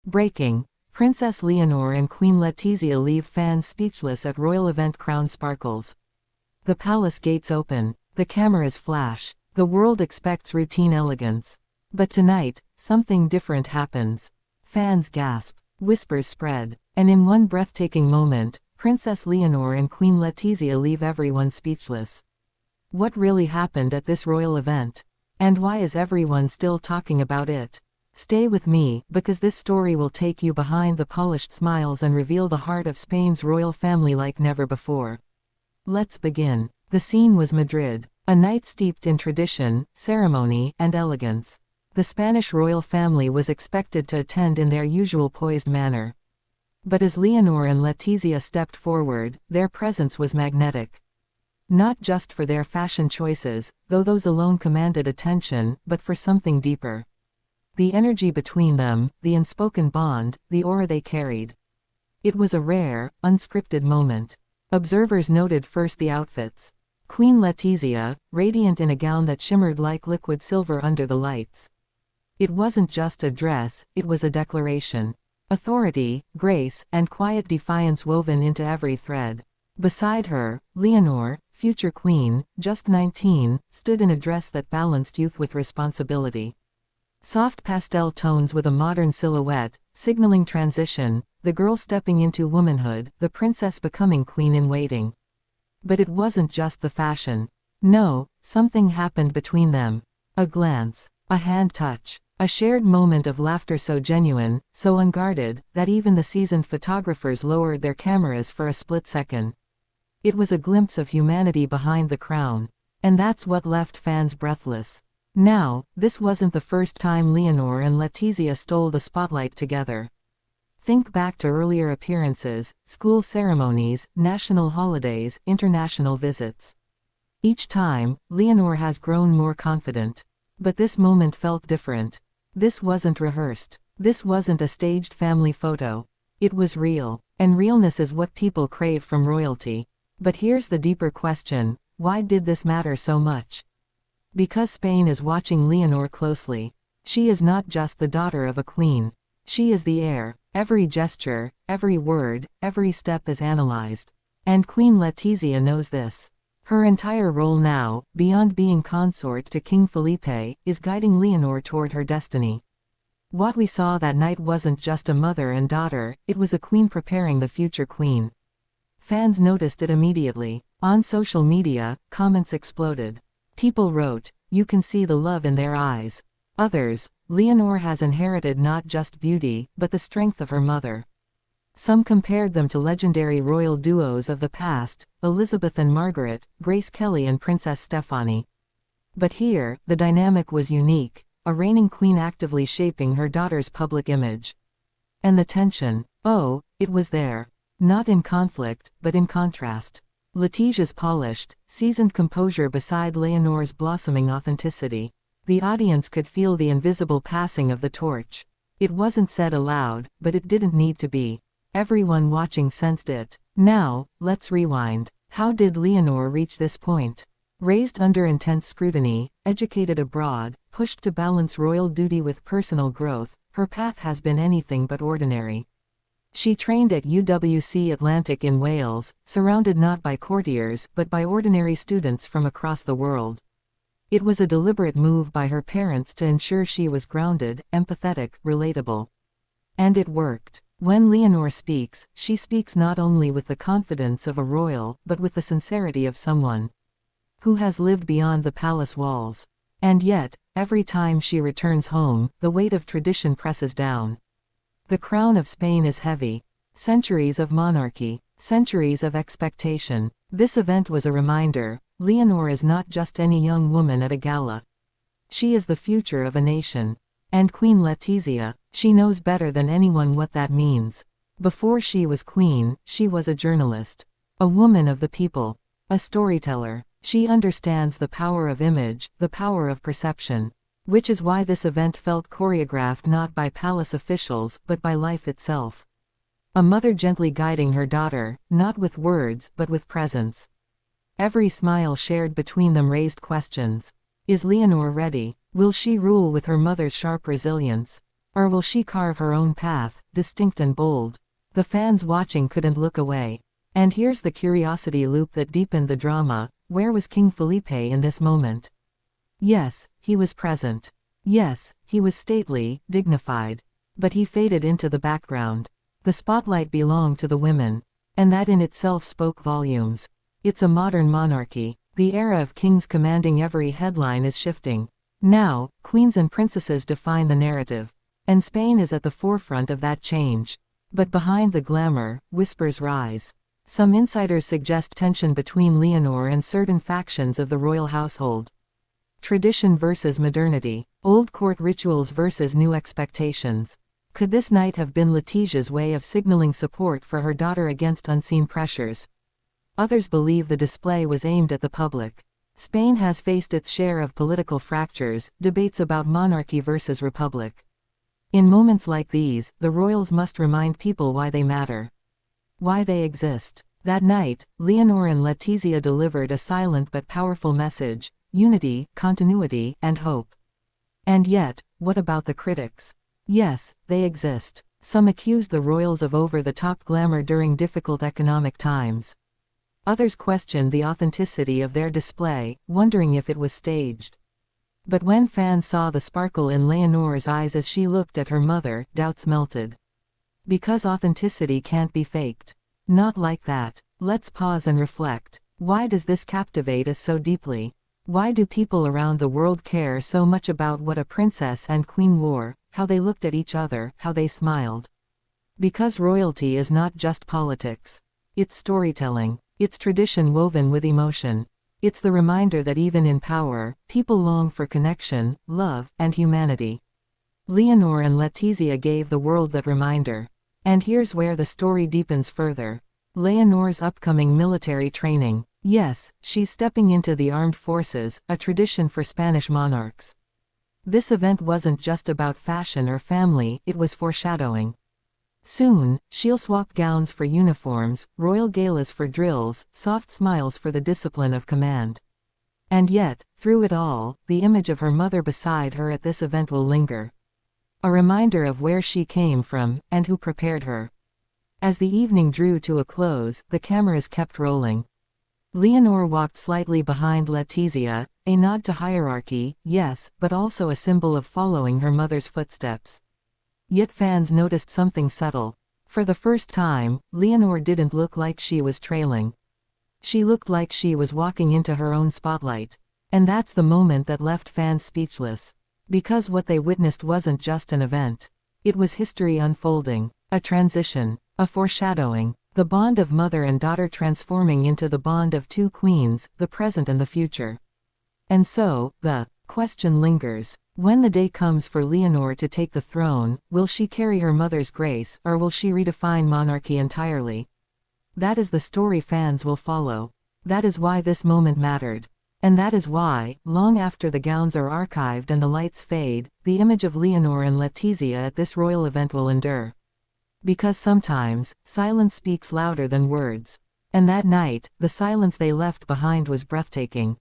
Breaking. Princess Leonor and Queen Letizia leave fans speechless at royal event crown sparkles. The palace gates open. The cameras flash. The world expects routine elegance. But tonight, something different happens. Fans gasp. Whispers spread. And in one breathtaking moment, Princess Leonor and Queen Letizia leave everyone speechless. What really happened at this royal event? And why is everyone still talking about it? Stay with me, because this story will take you behind the polished smiles and reveal the heart of Spain's royal family like never before. Let's begin. The scene was Madrid, a night steeped in tradition, ceremony, and elegance. The Spanish royal family was expected to attend in their usual poised manner. But as Leonor and Letizia stepped forward, their presence was magnetic. Not just for their fashion choices, though those alone commanded attention, but for something deeper. The energy between them, the unspoken bond, the aura they carried. It was a rare, unscripted moment. Observers noted first the outfits. Queen Letizia, radiant in a gown that shimmered like liquid silver under the lights. It wasn't just a dress, it was a declaration. Authority, grace, and quiet defiance woven into every thread. Beside her, Leonor, future queen, just 19, stood in a dress that balanced youth with responsibility. Soft pastel tones with a modern silhouette, signaling transition, the girl stepping into womanhood, the princess becoming queen-in-waiting. But it wasn't just the fashion. No, something happened between them. A glance, a hand touch, a shared moment of laughter so genuine, so unguarded, that even the seasoned photographers lowered their cameras for a split second. It was a glimpse of humanity behind the crown. And that's what left fans breathless. Now, this wasn't the first time Leonor and Letizia stole the spotlight together. Think back to earlier appearances, school ceremonies, national holidays, international visits. Each time, Leonor has grown more confident. But this moment felt different. This wasn't rehearsed. This wasn't a staged family photo. It was real. And realness is what people crave from royalty. But here's the deeper question: why did this matter so much? Because Spain is watching Leonor closely. She is not just the daughter of a queen. She is the heir. Every gesture, every word, every step is analyzed. And Queen Letizia knows this. Her entire role now, beyond being consort to King Felipe, is guiding Leonor toward her destiny. What we saw that night wasn't just a mother and daughter, it was a queen preparing the future queen. Fans noticed it immediately. On social media, comments exploded. People wrote, "You can see the love in their eyes." Others, "Leonor has inherited not just beauty, but the strength of her mother." Some compared them to legendary royal duos of the past, Elizabeth and Margaret, Grace Kelly and Princess Stephanie. But here, the dynamic was unique, a reigning queen actively shaping her daughter's public image. And the tension, oh, it was there. Not in conflict, but in contrast. Letizia's polished, seasoned composure beside Leonor's blossoming authenticity. The audience could feel the invisible passing of the torch. It wasn't said aloud, but it didn't need to be. Everyone watching sensed it. Now, let's rewind. How did Leonor reach this point? Raised under intense scrutiny, educated abroad, pushed to balance royal duty with personal growth, her path has been anything but ordinary. She trained at UWC Atlantic in Wales, surrounded not by courtiers but by ordinary students from across the world. It was a deliberate move by her parents to ensure she was grounded, empathetic, relatable. And it worked. When Leonor speaks, she speaks not only with the confidence of a royal, but with the sincerity of someone who has lived beyond the palace walls. And yet, every time she returns home, the weight of tradition presses down. The crown of Spain is heavy. Centuries of monarchy, centuries of expectation. This event was a reminder: Leonor is not just any young woman at a gala. She is the future of a nation. And Queen Letizia, she knows better than anyone what that means. Before she was queen, she was a journalist. A woman of the people. A storyteller. She understands the power of image, the power of perception. Which is why this event felt choreographed not by palace officials, but by life itself. A mother gently guiding her daughter, not with words, but with presence. Every smile shared between them raised questions. Is Leonor ready? Will she rule with her mother's sharp resilience? Or will she carve her own path, distinct and bold? The fans watching couldn't look away. And here's the curiosity loop that deepened the drama: where was King Felipe in this moment? Yes, he was present. Yes, he was stately, dignified. But he faded into the background. The spotlight belonged to the women. And that in itself spoke volumes. It's a modern monarchy. The era of kings commanding every headline is shifting. Now, queens and princesses define the narrative. And Spain is at the forefront of that change. But behind the glamour, whispers rise. Some insiders suggest tension between Leonor and certain factions of the royal household. Tradition versus modernity. Old court rituals versus new expectations. Could this night have been Letizia's way of signaling support for her daughter against unseen pressures? Others believe the display was aimed at the public. Spain has faced its share of political fractures, debates about monarchy versus republic. In moments like these, the royals must remind people why they matter. Why they exist. That night, Leonor and Letizia delivered a silent but powerful message: unity, continuity, and hope. And yet, what about the critics? Yes, they exist. Some accuse the royals of over-the-top glamour during difficult economic times. Others questioned the authenticity of their display, wondering if it was staged. But when fans saw the sparkle in Leonor's eyes as she looked at her mother, doubts melted. Because authenticity can't be faked. Not like that. Let's pause and reflect. Why does this captivate us so deeply? Why do people around the world care so much about what a princess and queen wore, how they looked at each other, how they smiled? Because royalty is not just politics. It's storytelling. It's tradition woven with emotion. It's the reminder that even in power, people long for connection, love, and humanity. Leonor and Letizia gave the world that reminder. And here's where the story deepens further. Leonor's upcoming military training. Yes, she's stepping into the armed forces, a tradition for Spanish monarchs. This event wasn't just about fashion or family, it was foreshadowing. Soon, she'll swap gowns for uniforms, royal galas for drills, soft smiles for the discipline of command. And yet, through it all, the image of her mother beside her at this event will linger. A reminder of where she came from, and who prepared her. As the evening drew to a close, the cameras kept rolling. Leonor walked slightly behind Letizia, a nod to hierarchy, yes, but also a symbol of following her mother's footsteps. Yet fans noticed something subtle. For the first time, Leonor didn't look like she was trailing. She looked like she was walking into her own spotlight. And that's the moment that left fans speechless. Because what they witnessed wasn't just an event. It was history unfolding, a transition, a foreshadowing, the bond of mother and daughter transforming into the bond of two queens, the present and the future. And so, the question lingers. When the day comes for Leonor to take the throne, will she carry her mother's grace, or will she redefine monarchy entirely? That is the story fans will follow. That is why this moment mattered. And that is why, long after the gowns are archived and the lights fade, the image of Leonor and Letizia at this royal event will endure. Because sometimes, silence speaks louder than words. And that night, the silence they left behind was breathtaking.